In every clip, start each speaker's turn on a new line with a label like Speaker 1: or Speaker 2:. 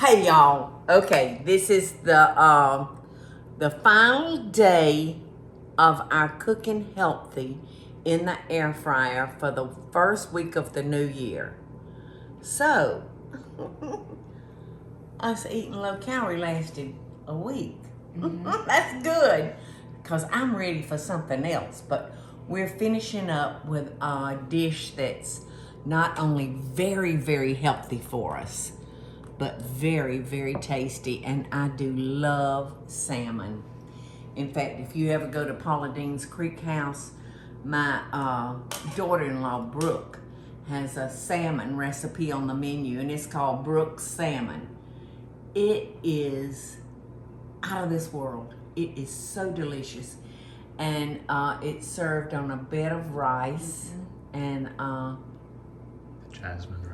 Speaker 1: Hey y'all. Okay, this is the final day of our cooking healthy in the air fryer for the first week of the new year. So, us eating low calorie lasted a week. That's good, because I'm ready for something else. But we're finishing up with a dish that's not only very, very healthy for us, but very, very tasty, and I do love salmon. In fact, if you ever go to Paula Deen's Creek House, my daughter-in-law, Brooke, has a salmon recipe on the menu, and it's called Brooke's Salmon. It is out of this world. It is so delicious. And it's served on a bed of rice and
Speaker 2: jasmine rice.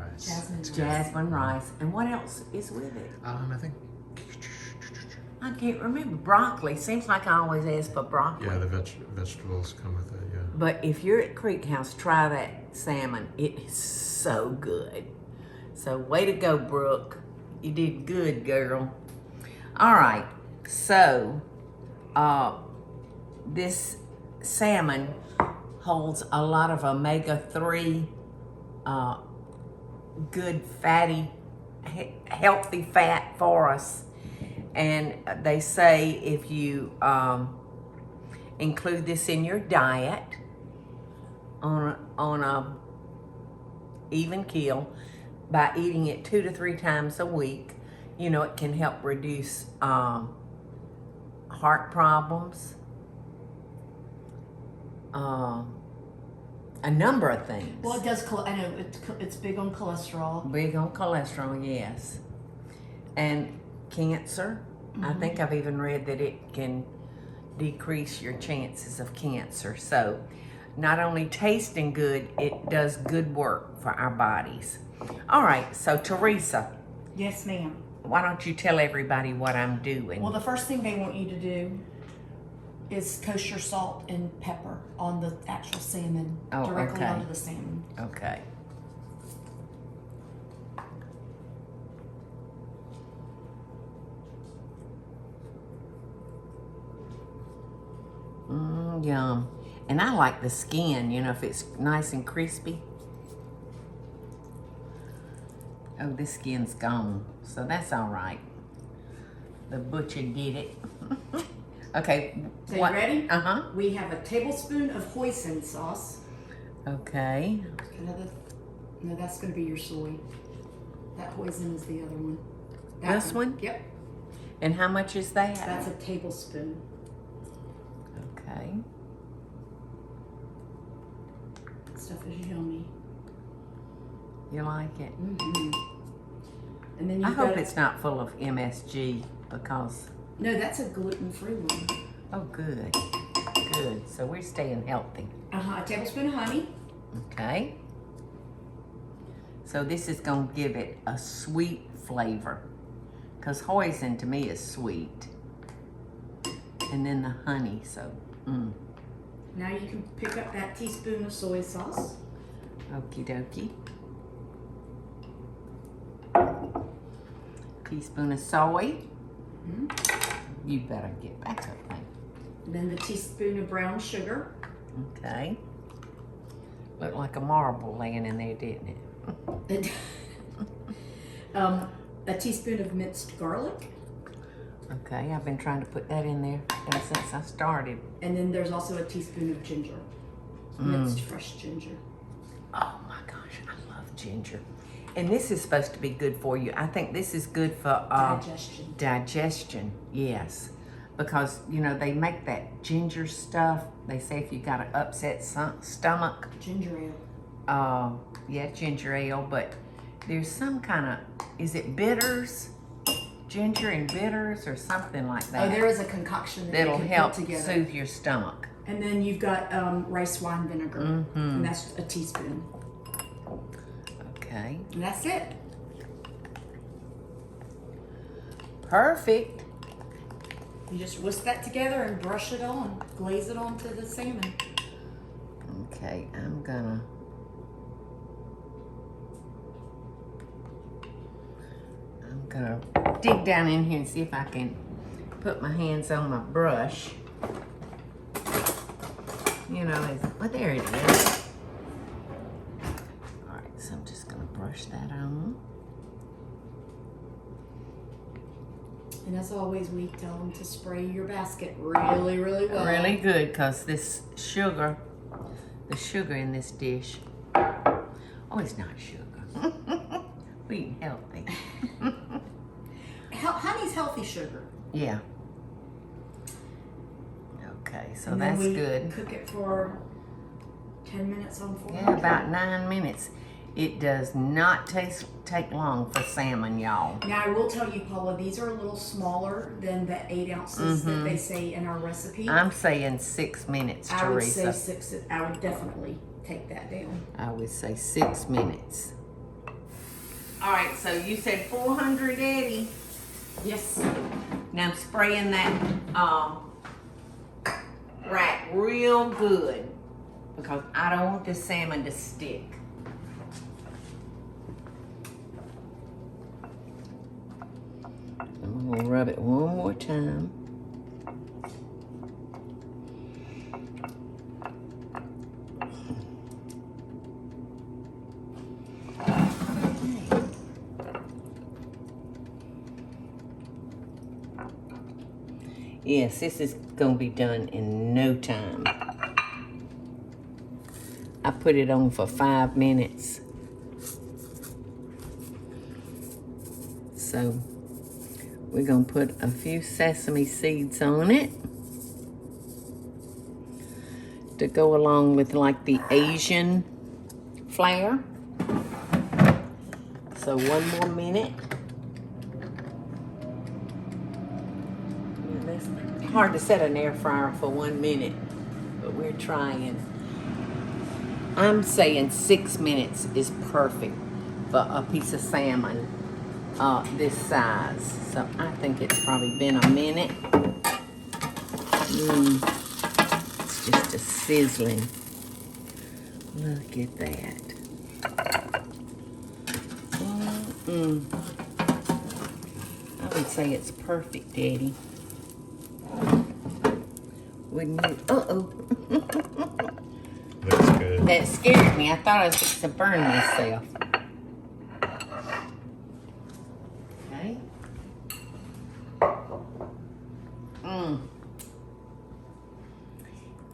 Speaker 1: Jasmine rice. And what else is with it?
Speaker 2: I think.
Speaker 1: I can't remember. Broccoli. Seems like I always ask for broccoli.
Speaker 2: Yeah, the vegetables come with it, yeah.
Speaker 1: But if you're at Creek House, try that salmon. It is so good. So way to go, Brooke. You did good, girl. All right. So, this salmon holds a lot of omega-3, good fatty, healthy fat for us. And they say if you include this in your diet on a even keel by eating it 2 to 3 times a week, you know, it can help reduce heart problems, a number of things.
Speaker 3: Well, it does. I know it's big on cholesterol.
Speaker 1: Big on cholesterol, yes. And cancer. I think I've even read that it can decrease your chances of cancer. So not only tasting good, it does good work for our bodies. All right, so Teresa,
Speaker 3: Yes, ma'am.
Speaker 1: why don't you tell everybody what I'm doing?
Speaker 3: Well, the first thing they want you to do is toast your salt and pepper on the actual salmon, directly
Speaker 1: okay.
Speaker 3: onto the salmon.
Speaker 1: Okay. Yum. And I like the skin, you know, if it's nice and crispy. Oh, this skin's gone, so that's all right. The butcher did it. Okay.
Speaker 3: So you ready?
Speaker 1: Uh-huh.
Speaker 3: We have a tablespoon of hoisin sauce.
Speaker 1: Okay.
Speaker 3: No, that's going to be your soy. That hoisin is the other one.
Speaker 1: This one?
Speaker 3: Yep.
Speaker 1: And how much is that?
Speaker 3: That's a tablespoon.
Speaker 1: Okay.
Speaker 3: Stuff is yummy.
Speaker 1: You like it?
Speaker 3: And then
Speaker 1: I
Speaker 3: you've
Speaker 1: hope
Speaker 3: got
Speaker 1: it's not full of MSG, because...
Speaker 3: No, that's a gluten-free one.
Speaker 1: Oh, good. Good. So we're staying healthy.
Speaker 3: A tablespoon of honey.
Speaker 1: Okay. So this is going to give it a sweet flavor, because hoisin to me is sweet. And then the honey, so,
Speaker 3: Now you can pick up that teaspoon of soy sauce.
Speaker 1: Okie dokie. Teaspoon of soy. You better get back up, mate.
Speaker 3: Then the teaspoon of brown sugar.
Speaker 1: Okay. Looked like a marble laying in there, didn't it?
Speaker 3: A teaspoon of minced garlic.
Speaker 1: Okay, I've been trying to put that in there ever since I started.
Speaker 3: And then there's also a teaspoon of ginger. Minced fresh ginger.
Speaker 1: Oh my gosh, I love ginger. And this is supposed to be good for you. I think this is good for
Speaker 3: Digestion.
Speaker 1: Digestion, yes. Because, you know, they make that ginger stuff. They say if you got an upset stomach.
Speaker 3: Ginger ale.
Speaker 1: Yeah, ginger ale. But there's some kind of, is it bitters? Ginger and bitters or something like that.
Speaker 3: Oh, there is a concoction that
Speaker 1: that'll
Speaker 3: you can
Speaker 1: help
Speaker 3: put together.
Speaker 1: soothe your stomach.
Speaker 3: And then you've got rice wine vinegar. And that's a teaspoon.
Speaker 1: Okay.
Speaker 3: And that's it.
Speaker 1: Perfect.
Speaker 3: You just whisk that together and brush it on. Glaze it onto the salmon.
Speaker 1: Okay, I'm gonna dig down in here and see if I can put my hands on my brush. You know, well, there it is. All right, so I'm just gonna brush that on.
Speaker 3: And as always, we tell them to spray your basket really, really well.
Speaker 1: Really good, because this sugar, the sugar in this dish, oh, it's not sugar. We eat healthy.
Speaker 3: Honey's healthy sugar.
Speaker 1: Yeah. Okay, so
Speaker 3: And then
Speaker 1: that's
Speaker 3: we
Speaker 1: good.
Speaker 3: Cook it for 10 minutes on 400.
Speaker 1: Yeah, about 9 minutes. It does not take long for salmon, y'all.
Speaker 3: Now, I will tell you, Paula, these are a little smaller than the 8 ounces that they say in our recipe.
Speaker 1: I'm saying 6 minutes,
Speaker 3: I would
Speaker 1: Teresa.
Speaker 3: say 6. I would definitely take that down.
Speaker 1: I would say 6 minutes. All right, so you said 400, Eddie.
Speaker 3: Yes.
Speaker 1: Now I'm spraying that rack real good because I don't want the salmon to stick. I'm gonna rub it one more time. Yes, this is gonna be done in no time. I put it on for 5 minutes. So we're gonna put a few sesame seeds on it to go along with like the Asian flair. So 1 more minute. It's hard to set an air fryer for 1 minute, but we're trying. I'm saying 6 minutes is perfect for a piece of salmon this size. So I think it's probably been a minute. It's just a sizzling. Look at that. I would say it's perfect, Daddy. Wouldn't you? Uh-oh.
Speaker 2: Looks good.
Speaker 1: That scared me. I thought I was fixing to burn myself. Okay.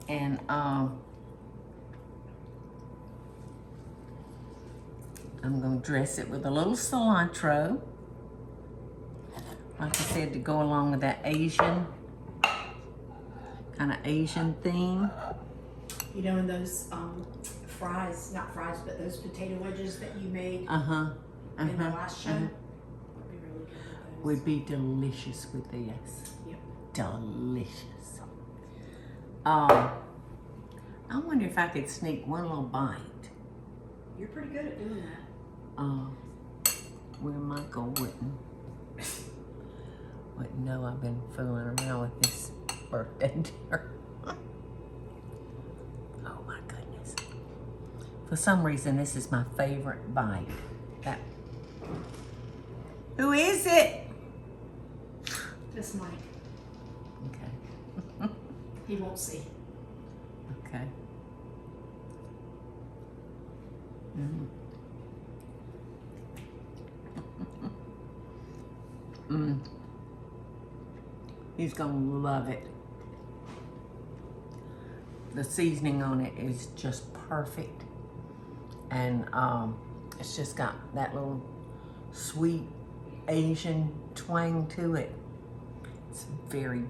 Speaker 1: And I'm gonna dress it with a little cilantro. Like I said, to go along with that Asian, kind of Asian theme.
Speaker 3: You know, in those fries, not fries, but those potato wedges that you made in the last show, would be really good with those.
Speaker 1: Would be delicious with this.
Speaker 3: Yep.
Speaker 1: Delicious. I wonder if I could sneak one little bite.
Speaker 3: You're pretty good at doing that.
Speaker 1: Where Michael wouldn't know I've been fooling around with this birthday dinner. Oh my goodness. For some reason, this is my favorite bite. Who is it?
Speaker 3: That's Mike.
Speaker 1: Okay.
Speaker 3: He won't see.
Speaker 1: Okay. He's gonna love it. The seasoning on it is just perfect. And it's just got that little sweet Asian twang to it. It's very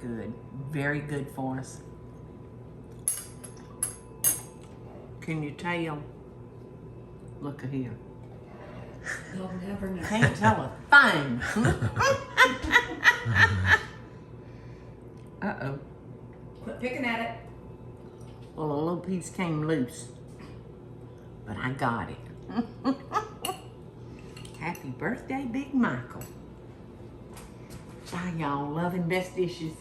Speaker 1: good for us. Can you tell? Look at here.
Speaker 3: You'll never know.
Speaker 1: Can't tell a thing. Uh-oh.
Speaker 3: Quit picking at it.
Speaker 1: Well, a little piece came loose, but I got it. Happy birthday, Big Michael. Bye, y'all. Love and best dishes.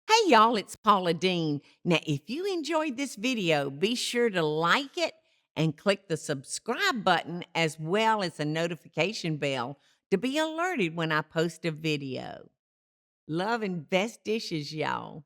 Speaker 1: Hey, y'all, it's Paula Deen. Now, if you enjoyed this video, be sure to like it and click the subscribe button as well as the notification bell to be alerted when I post a video. Love and best dishes, y'all.